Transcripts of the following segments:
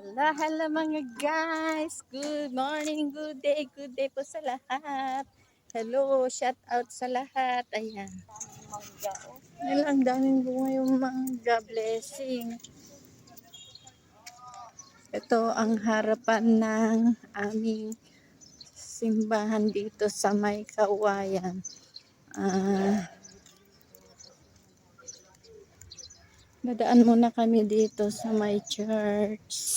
Hello, hello mga guys. Good morning, good day po sa lahat. Hello, shout out sa lahat. Ayan. Ayan, ang daming bunga yung mangga. Blessing. Ito ang harapan ng aming simbahan dito sa May Kawayan. Nadaan muna kami dito sa May Church.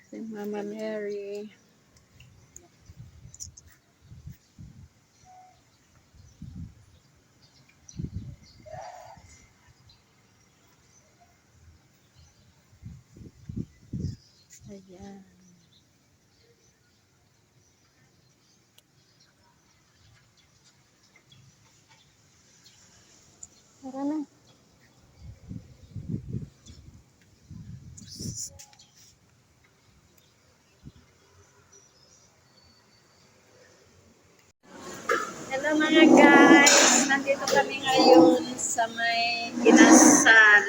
Si Mama Mary. Ayan. Tara na. Hello mga guys, nandito kami ngayon sa may kinasal.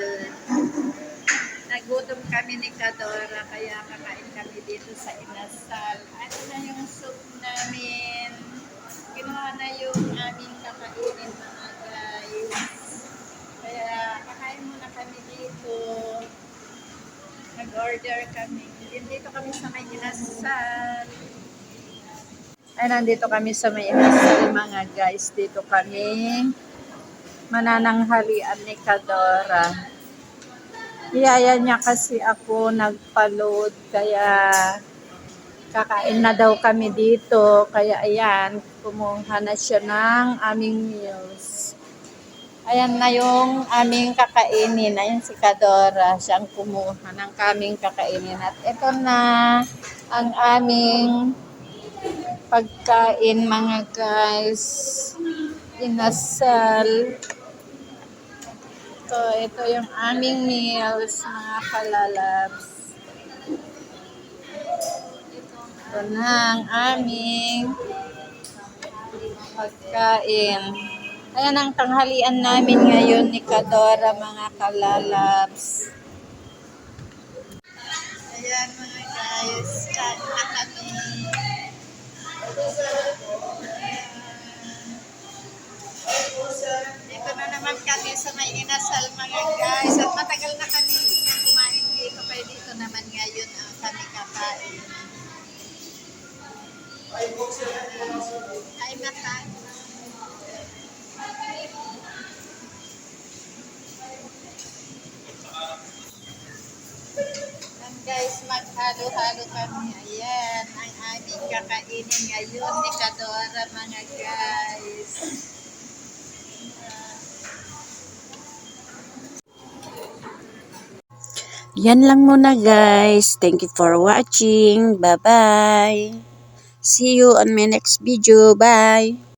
Nagutom kami ni Kadora kaya kakain kami dito sa inasal. Ano na yung soup namin? Ginawa na yung aming kakainin mga guys. Kaya kakain muna kami dito. Nag-order kami. Dito kami sa may inasal. Ay, nandito kami sa may inasal mga guys. Dito kami manananghalian ni Kadora. Iyaya niya kasi ako nagpa-load kaya kakain na daw kami dito. Kaya ayan, kumuha na siya ng aming meals. Ayan na yung aming kakainin. Ayan si Kadora. Siyang kumuha ng kaming kakainin. At ito na ang aming pagkain mga guys. Inasal. Ito yung aming meals mga kalalabs. Ito na ang aming pagkain. Ayan ang tanghalian namin ngayon ni Kadora mga kalalabs. Ayan mga guys, kain na kami. Dito na naman kami sa may inasal mga guys. At matagal na kami kumain dito. Kaya dito naman ngayon kami kakain. Kain na tayo. And guys, maghalo-halo kami. Ayan, ang aming kakainin ngayon ni Kadora mga guys. Yan lang muna guys. Thank you for watching. Bye-bye. See you on my next video. Bye.